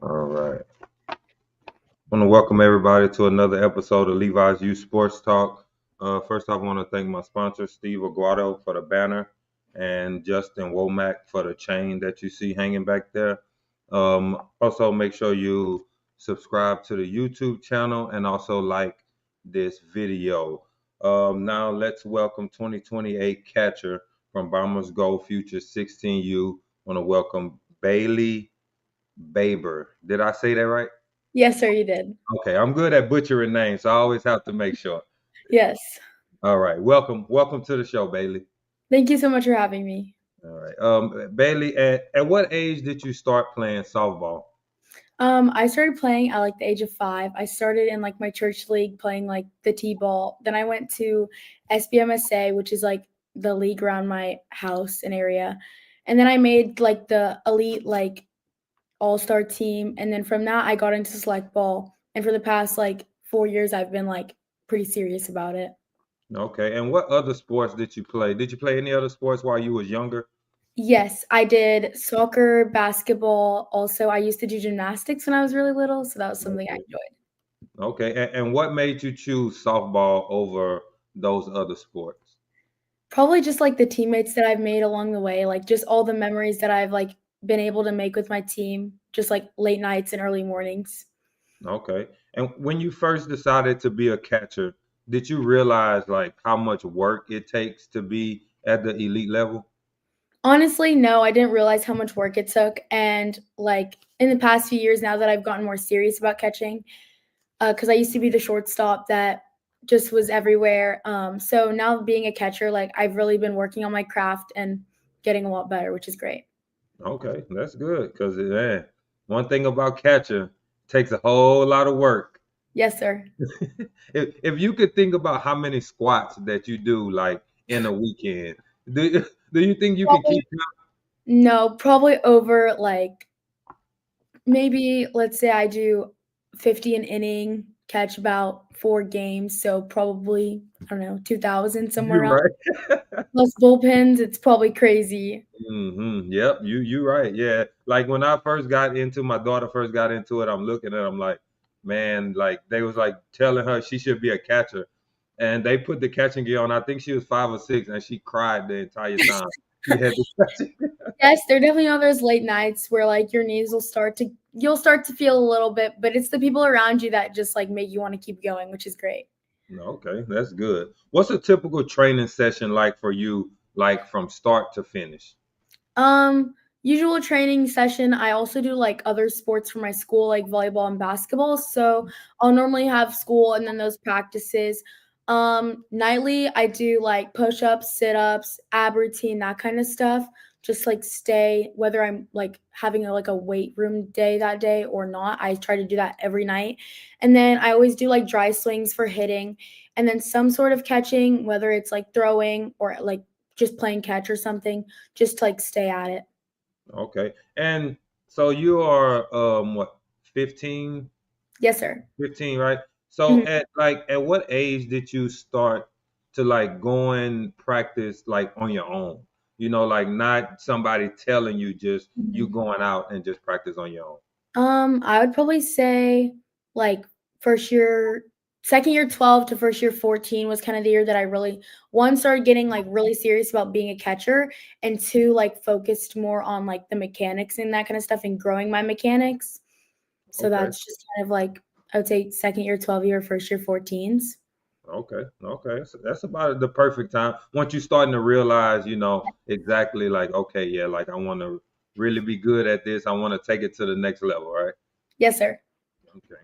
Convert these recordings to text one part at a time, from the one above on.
All right. I want to welcome everybody to another episode of Levi's Youth Sports Talk. First off, I want to thank my sponsor, Steve Aguado, for the banner, and Justin Womack for the chain that you see hanging back there. Also, make sure you subscribe to the YouTube channel and also like this video. Now, let's welcome 2028 catcher from Bombers Gold Future 16U. I want to welcome Bailee Baber. Did I say that right? Yes, sir, you did. Okay, I'm good at butchering names, so I always have to make sure. Yes. All right, welcome to the show, Bailee. Thank you so much for having me. All right, Bailee, at what age did you start playing softball? I started playing at like the age of 5. I started in like my church league playing like the T-ball. Then I went to SBMSA, which is like the league around my house and area. And then I made like the elite like all-star team. And then from that I got into select ball. And for the past like 4 years I've been like pretty serious about it. Okay, and what other sports did you play? Did you play any other sports while you was younger? Yes, I did soccer, basketball. Also, I used to do gymnastics when I was really little, so that was something I Okay, enjoyed. okay, and what made you choose softball over those other sports? Probably just like the teammates that I've made along the way, like just all the memories that I've like been able to make with my team, just like late nights and early mornings. Okay, and when you first decided to be a catcher, did you realize like how much work it takes to be at the elite level? Honestly, no, I didn't realize how much work it took. And like in the past few years, now that I've gotten more serious about catching, because I used to be the shortstop that just was everywhere. So now being a catcher, like I've really been working on my craft and getting a lot better, which is great. Okay, that's good because one thing about catching takes a whole lot of work. Yes, sir. If you could think about how many squats that you do like in a weekend, do you think you can Probably keep count? no, probably over like maybe let's say I do 50 an inning, catch about 4 games, so probably I don't know 2,000 somewhere You're around. right. Plus bullpens, it's probably crazy. Yep, you right. Yeah. Like when I first got into my daughter first got into it, I'm looking at them like, man, like they was like telling her she should be a catcher. And they put the catching gear on. I think she was 5 or 6 and she cried the entire time. She had the catching. Yes, there definitely are those late nights where like your knees will start to you'll start to feel a little bit, but it's the people around you that just like make you want to keep going, which is great. Okay, that's good. What's a typical training session like for you, like from start to finish? Usual training session. I also do like other sports for my school, like volleyball and basketball. So I'll normally have school and then those practices. Nightly I do like push-ups, sit-ups, ab routine, that kind of stuff. Just like stay whether I'm like having like a weight room day that day or not. I try to do that every night. And then I always do like dry swings for hitting and then some sort of catching, whether it's like throwing or like just playing catch or something, just to like stay at it. Okay. And so you are what, 15, Yes, sir. 15, right? So Mhm. at what age did you start to like go and practice like on your own? You know, like not somebody telling you, just you Mhm. going out and just practice on your own. I would probably say like first year, second year 12 to first year 14 was kind of the year that I really one started getting like really serious about being a catcher and two like focused more on like the mechanics and that kind of stuff and growing my mechanics. So Okay. that's just kind of like I would say second year 12 year, first year 14s. Okay. So that's about the perfect time. Once you're starting to realize, exactly like, okay, yeah, like I want to really be good at this. I want to take it to the next level, right? Yes, sir. Okay.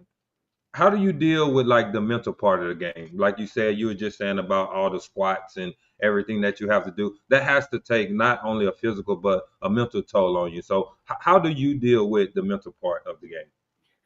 How do you deal with like the mental part of the game? Like you said, you were just saying about all the squats and everything that you have to do. That has to take not only a physical but a mental toll on you. So how do you deal with the mental part of the game?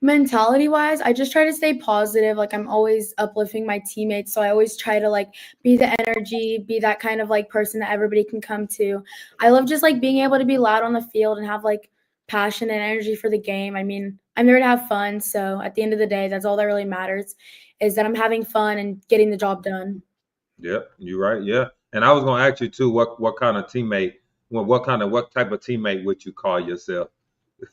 Mentality wise, I just try to stay positive. Like I'm always uplifting my teammates. So I always try to like be the energy, be that kind of like person that everybody can come to. I love just like being able to be loud on the field and have like passion and energy for the game. I mean, I'm there to have fun. So at the end of the day, that's all that really matters is that I'm having fun and getting the job done. Yep, you're right. Yeah. And I was gonna ask you too, what kind of teammate, what type of teammate would you call yourself?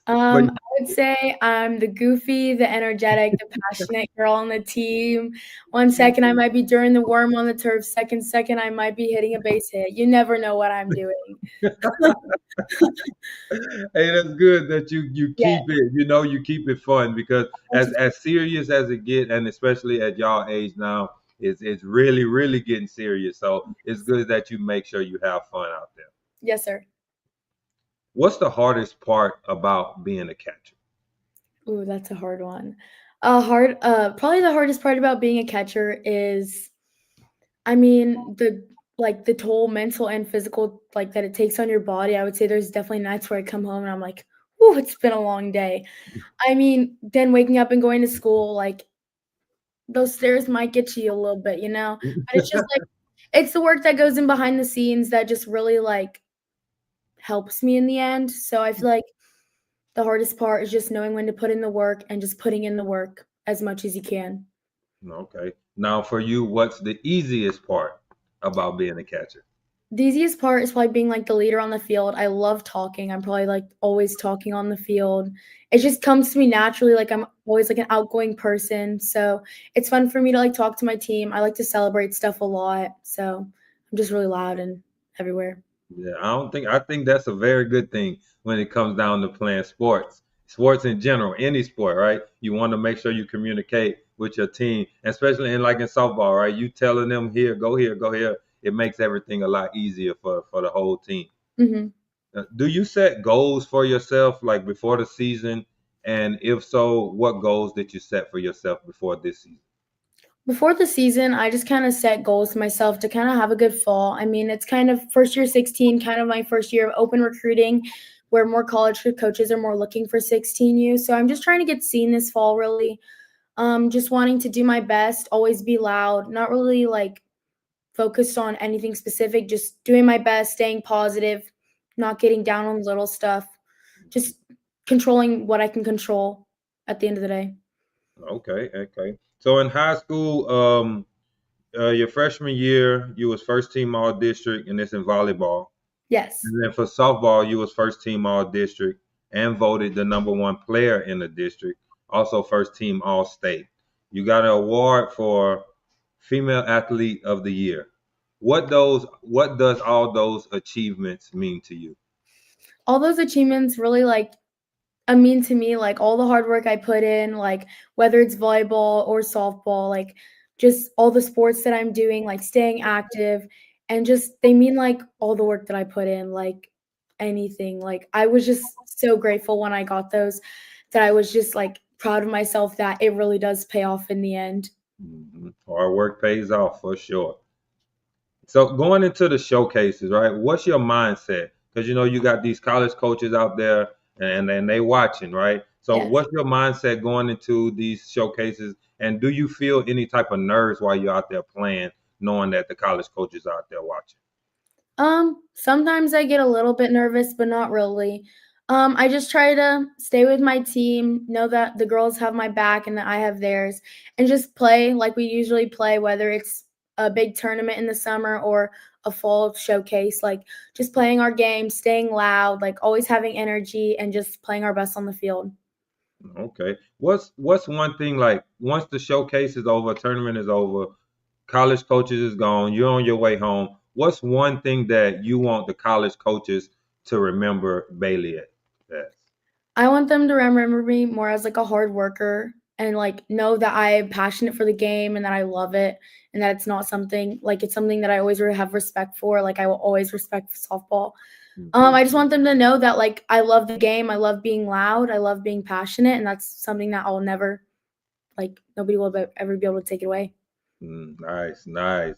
But I would say I'm the goofy, the energetic, the passionate girl on the team. One second I might be doing the worm on the turf, second I might be hitting a base hit. You never know what I'm doing. hey, that's good that you Yeah, keep it, you keep it fun because as serious as it get, and especially at y'all age now, it's really really getting serious. So it's good that you make sure you have fun out there. yes, sir. What's the hardest part about being a catcher? Ooh, that's a hard one. Probably the hardest part about being a catcher is, I mean, the toll, mental and physical, like, that it takes on your body. I would say there's definitely nights where I come home and I'm like, "Ooh, it's been a long day." I mean, then waking up and going to school, like, those stairs might get to you a little bit, you know? But it's just, like, it's the work that goes in behind the scenes that just really, like, helps me in the end. So I feel like the hardest part is just knowing when to put in the work and just putting in the work as much as you can. Okay. Now for you, what's the easiest part about being a catcher? The easiest part is probably being, like, the leader on the field. I love talking. I'm probably, like, always talking on the field. It just comes to me naturally, like, I'm always, like, an outgoing person, so it's fun for me to, like, talk to my team. I like to celebrate stuff a lot, so I'm just really loud and everywhere. Yeah, I think that's a very good thing when it comes down to playing sports. Sports in general, any sport, right? You want to make sure you communicate with your team, especially in softball, right? You telling them here, go here, go here. It makes everything a lot easier for the whole team. Mhm. Do you set goals for yourself like before the season? And if so, what goals did you set for yourself before this season? Before the season, I just kinda set goals to myself to kinda have a good fall. I mean, it's kind of first year 16, kind of my first year of open recruiting, where more college coaches are more looking for 16U, so I'm just trying to get seen this fall, really. Just wanting to do my best, always be loud, not really, like, focused on anything specific, just doing my best, staying positive, not getting down on little stuff, just controlling what I can control at the end of the day. Okay, okay. So in high school, your freshman year, you was first team all district, and it's in volleyball. Yes. And then for softball, you was first team all district and voted the number one player in the district. Also first team all state. You got an award for female athlete of the year. What does all those achievements mean to you? All those achievements really, like, mean to me, like, all the hard work I put in, like, whether it's volleyball or softball, like, just all the sports that I'm doing, like, staying active, and just they mean, like, all the work that I put in, like, anything, like, I was just so grateful when I got those, that I was just, like, proud of myself that it really does pay off in the end. Hard work pays off for sure. So going into the showcases, right? What's your mindset? Because you got these college coaches out there and they watching, right? So Yes. what's your mindset going into these showcases? And do you feel any type of nerves while you're out there playing, knowing that the college coaches are out there watching? Sometimes I get a little bit nervous, but not really. I just try to stay with my team, know that the girls have my back and that I have theirs, and just play like we usually play, whether it's a big tournament in the summer or a fall showcase. Like, just playing our game, staying loud, like, always having energy, and just playing our best on the field. Okay. What's one thing like once the showcase is over, tournament is over, college coaches is gone, you're on your way home. What's one thing that you want the college coaches to remember Bailey as? I want them to remember me more as, like, a hard worker and, like, know that I am passionate for the game and that I love it and that it's not something like, it's something that I always have respect for, like, I will always respect softball. Mhm. I just want them to know that, like, I love the game, I love being loud, I love being passionate, and that's something that I'll never, like, nobody will ever be able to take it away. Nice, nice.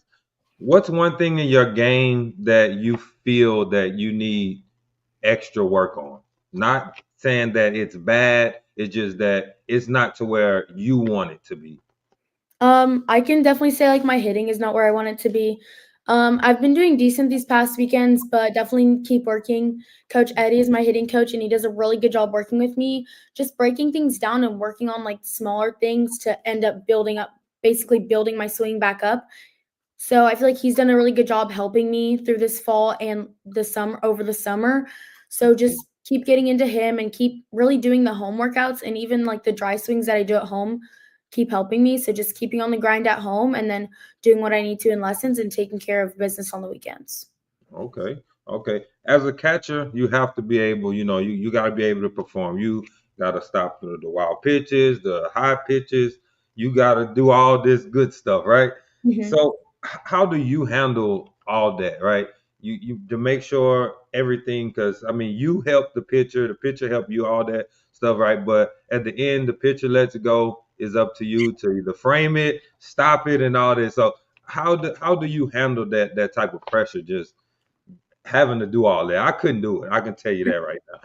What's one thing in your game that you feel that you need extra work on? Not saying that it's bad, it's just that it's not to where you want it to be. I can definitely say, like, my hitting is not where I want it to be. I've been doing decent these past weekends, but definitely keep working. Coach Eddie is my hitting coach, and he does a really good job working with me, just breaking things down and working on, like, smaller things to end up building up, basically building my swing back up. So I feel like he's done a really good job helping me through this fall and the summer over the summer. So just keep getting into him and keep really doing the home workouts, and even, like, the dry swings that I do at home keep helping me, so just keeping on the grind at home and then doing what I need to in lessons and taking care of business on the weekends. Okay. Okay. As a catcher, you have to be able, you got to be able to perform. You got to stop the wild pitches, the high pitches. You got to do all this good stuff, right? Mhm. So, how do you handle all that, right? You to make sure everything, because I mean, you help the pitcher help you, all that stuff, right? But at the end, the pitcher lets it go. It's up to you to either frame it, stop it, and all this. So, how do you handle that type of pressure? Just having to do all that. I couldn't do it. I can tell you that right now.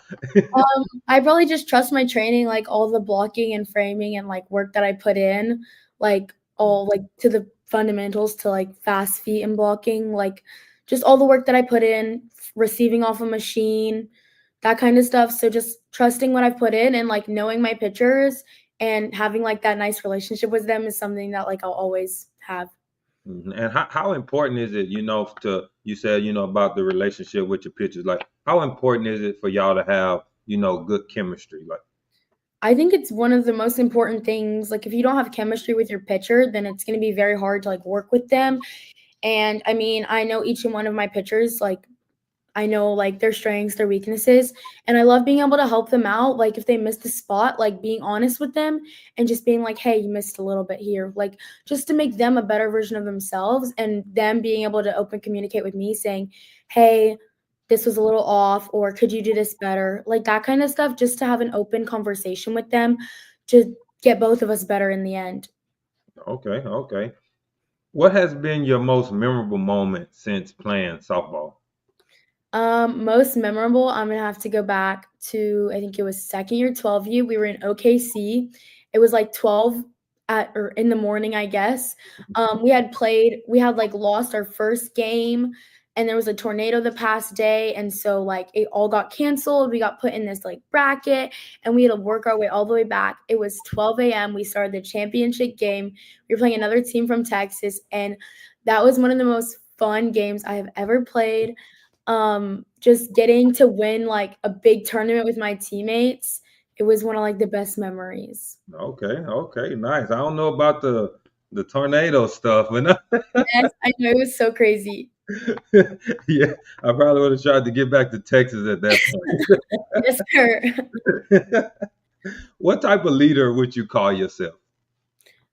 I probably just trust my training, like, all the blocking and framing and, like, work that I put in, like, all, like, to the fundamentals to, like, fast feet and blocking, like, just all the work that I put in, receiving off a machine, that kinda stuff, so just trusting what I've put in and, like, knowing my pitchers and having, like, that nice relationship with them is something that, like, I'll always have. Mhm. And how important is it, you said, about the relationship with your pitchers. Like, how important is it for y'all to have, good chemistry? Like, I think it's one of the most important things, like, if you don't have chemistry with your pitcher, then it's gonna be very hard to, like, work with them. And I mean, I know each and one of my pitchers, like, I know, like, their strengths, their weaknesses, and I love being able to help them out, like, if they missed a spot, like, being honest with them and just being like, "Hey, you missed a little bit here," like, just to make them a better version of themselves and them being able to open communicate with me saying, "Hey, this was a little off," or "Could you do this better?" Like, that kinda stuff, just to have an open conversation with them to get both of us better in the end. okay, okay. What has been your most memorable moment since playing softball? Most memorable, I'm gonna have to go back to, I think it was second year 12U. We were in OKC. It was like 12 at or in the morning, I guess. We had like lost our first game and there was a tornado the past day. And so like it all got canceled. We got put in this like bracket and we had to work our way all the way back. It was 12 a.m. We started the championship game. We were playing another team from Texas, and that was one of the most fun games I have ever played. Just getting to win, like, a big tournament with my teammates, it was one of, like, the best memories. Okay, okay, nice. I don't know about the tornado stuff, but no. Yes, I know, it was so crazy. Yeah, I probably would have tried to get back to Texas at that Yes, sir. point. What type of leader would you call yourself?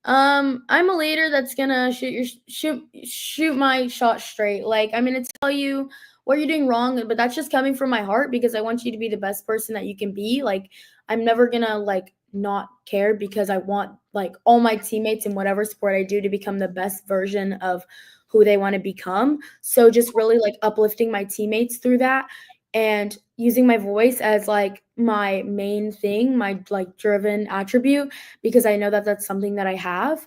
I'm a leader that's gonna shoot my shot straight. Like, I'm gonna tell you what you're doing wrong, but that's just coming from my heart because I want you to be the best person that you can be. Like, I'm never gonna like not care because I want like all my teammates in whatever sport I do to become the best version of who they want to become. So just really like uplifting my teammates through that and using my voice as like my main thing, my like driven attribute because I know that that's something that I have.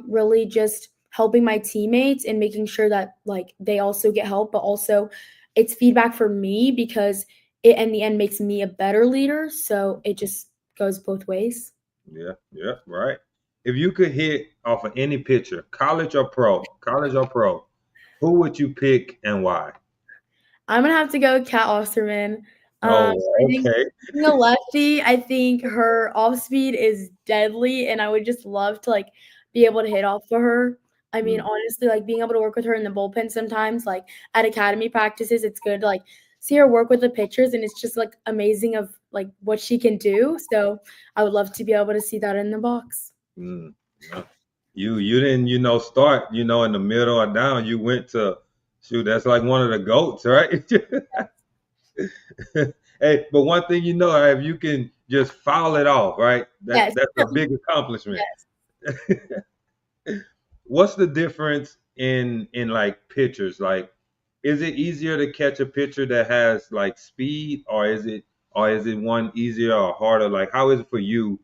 Really just helping my teammates and making sure that like they also get help, but also it's feedback for me because it in the end makes me a better leader. So it just goes both ways. Yeah, yeah, right. If you could hit off of any pitcher, college or pro, who would you pick and why? I'm gonna have to go with Kat Osterman. I Oh, think okay. being a lefty, I think her off speed is deadly, and I would just love to like be able to hit off of her. I mean, Mm, honestly, like being able to work with her in the bullpen sometimes, like at academy practices, it's good to like see her work with the pitchers, and it's just like amazing of like what she can do. So I would love to be able to see that in the box. mm, yeah. You didn't, start, in the middle or down. You went to shoot, that's like one of the goats, right? Hey, but one thing if you can just foul it off, right? That's Yes. that's a big accomplishment. Yes. What's the difference in like pitchers? Like, is it easier to catch a pitcher that has like speed, or is it one easier or harder? Like, how is it for you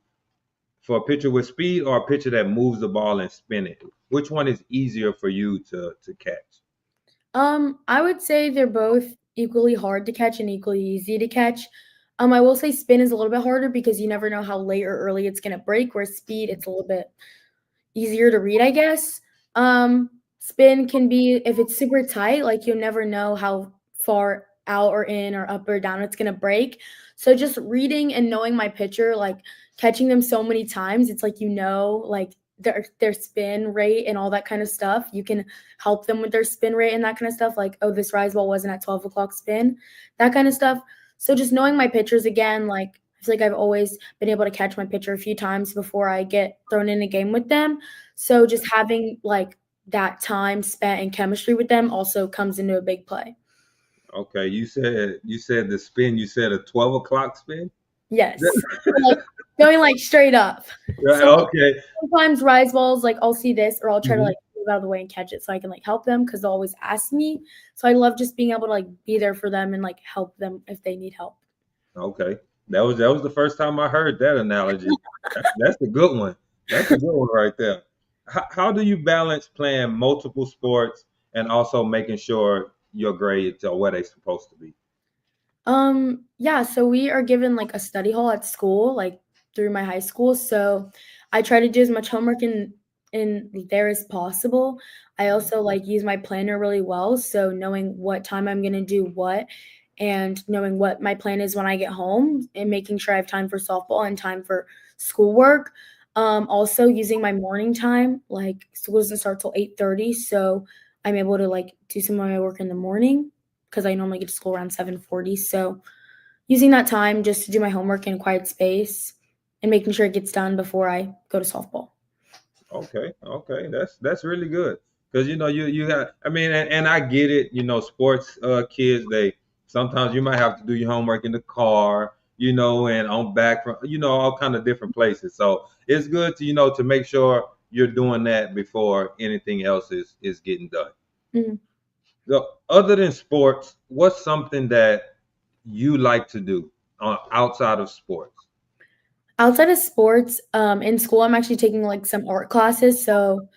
for a pitcher with speed or a pitcher that moves the ball and spin it? Which one is easier for you to catch? I would say they're both equally hard to catch and equally easy to catch. I will say spin is a little bit harder because you never know how late or early it's gonna break, where speed, it's a little bit easier to read, I guess. Spin can be if it's super tight, like you'll never know how far out or in or up or down, it's gonna break. So just reading and knowing my pitcher, like catching them so many times, it's like like their spin rate and all that kind of stuff. You can help them with their spin rate and that kind of stuff. Like, oh, this rise ball wasn't at 12 o'clock spin, that kind of stuff. So just knowing my pitchers again, like I feel like I've always been able to catch my pitcher a few times before I get thrown in a game with them. So just having like that time spent in chemistry with them also comes into a big play. Okay, you said the spin. You said a 12 o'clock spin. Yes. Like going like straight up. Right, So like, okay. sometimes rise balls, like I'll see this or I'll try to Mhm. like move out of the way and catch it so I can like help them because they'll always ask me. So I love just being able to like be there for them and like help them if they need help. Okay, that was the first time I heard that analogy. That's a good one. That's a good one right there. How do you balance playing multiple sports and also making sure your grades are where they're supposed to be? Yeah, so we are given like a study hall at school, like through my high school. So I try to do as much homework in there as possible. I also like use my planner really well, so knowing what time I'm gonna do what and knowing what my plan is when I get home and making sure I have time for softball and time for schoolwork. Also using my morning time, like school doesn't start till 8:30, so I'm able to like do some of my work in the morning because I normally get to school around 7:40. So using that time just to do my homework in a quiet space and making sure it gets done before I go to softball. Okay, okay, that's really good because you got. I mean, and I get it. Sports kids, they sometimes you might have to do your homework in the car, and on back from all kind of different places. So it's good to make sure you're doing that before anything else is getting done. Mhm. So other than sports, what's something that you like to do outside of sports? Outside of sports, in school, I'm actually taking like some art classes. So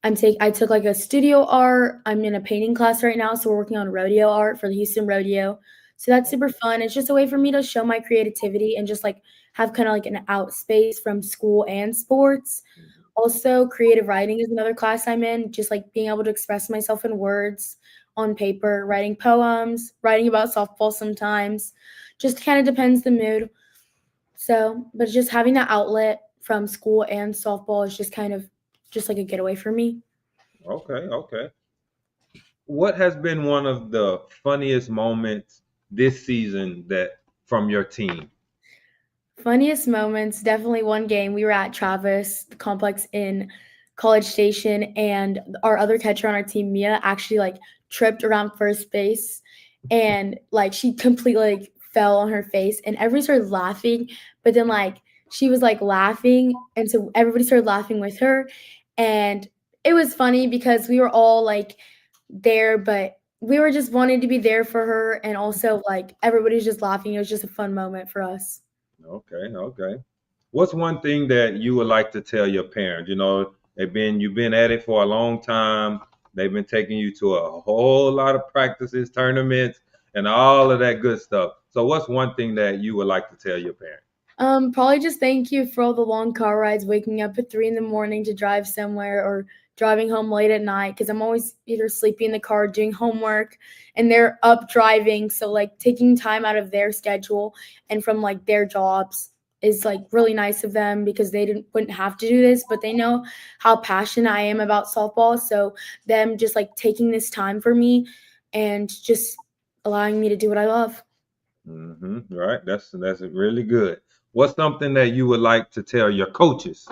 I took like a studio art. I'm in a painting class right now, so we're working on rodeo art for the Houston Rodeo. So that's super fun. It's just a way for me to show my creativity and just like have kind of like an out space from school and sports. Also, creative writing is another class I'm in, just like being able to express myself in words on paper, writing poems, writing about softball sometimes. Just kind of depends the mood. So, but just having that outlet from school and softball is just kind of just like a getaway for me. Okay, okay. What has been one of the funniest moments this season that from your team? Funniest moments, definitely one game we were at Travis the complex in College Station, and our other catcher on our team, Mia, actually like tripped around first base, and like she completely like fell on her face, and everybody started laughing. But then like she was like laughing, and so everybody started laughing with her, and it was funny because we were all like there, but we were just wanting to be there for her, and also like everybody's just laughing. It was just a fun moment for us. Okay, okay. What's one thing that you would like to tell your parents? You've been at it for a long time. They've been taking you to a whole lot of practices, tournaments, and all of that good stuff. So what's one thing that you would like to tell your parents? Probably just thank you for all the long car rides, waking up at 3 in the morning to drive somewhere or driving home late at night because I'm always either sleeping in the car doing homework and they're up driving. So like taking time out of their schedule and from like their jobs is like really nice of them because they wouldn't have to do this, but they know how passionate I am about softball. So them just like taking this time for me and just allowing me to do what I love. Right. That's really good. What's something that you would like to tell your coaches?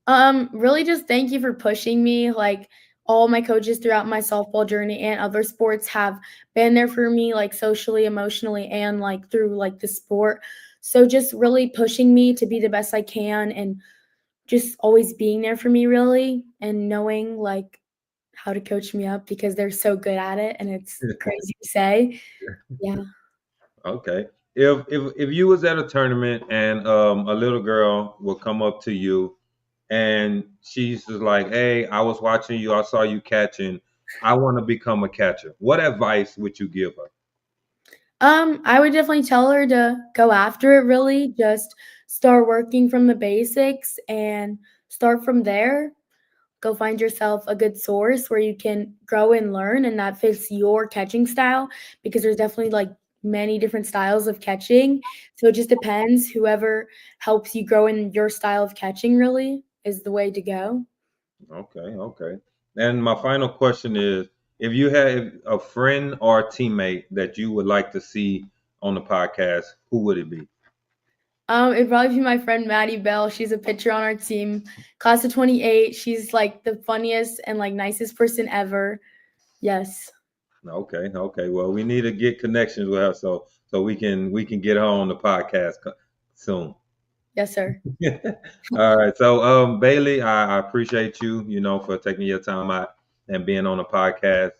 Really just thank you for pushing me. Like all my coaches throughout my softball journey and other sports have been there for me, like socially, emotionally, and like through like the sport. So just really pushing me to be the best I can and just always being there for me really and knowing like how to coach me up because they're so good at it and it's crazy to say. Yeah. Okay. If you was at a tournament and a little girl will come up to you and she's just like, "Hey, I was watching you. I saw you catching. I want to become a catcher." What advice would you give her? I would definitely tell her to go after it really, just start working from the basics and start from there. go find yourself a good source where you can grow and learn and that fits your catching style, because there's definitely like many different styles of catching. So it just depends. Whoever helps you grow in your style of catching really is the way to go. Okay, okay. And my final question is, if you had a friend or a teammate that you would like to see on the podcast, who would it be? It'd probably be my friend Maddie Bell. She's a pitcher on our team, class of 28. She's like the funniest and like nicest person ever. Yes. Okay, okay. Well, we need to get connections with her so we can get her on the podcast soon. Yes, sir. All right. So, Bailee, I appreciate you, for taking your time out and being on the podcast.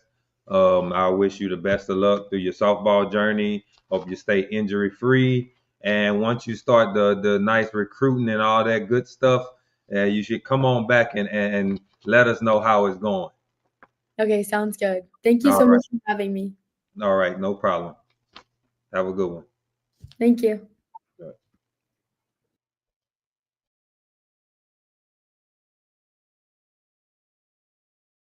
I wish you the best of luck through your softball journey. Hope you stay injury free. And once you start the nice recruiting and all that good stuff, you should come on back and let us know how it's going. Okay, sounds good. Thank you All so right. much for having me. All right. No problem. Have a good one. Thank you.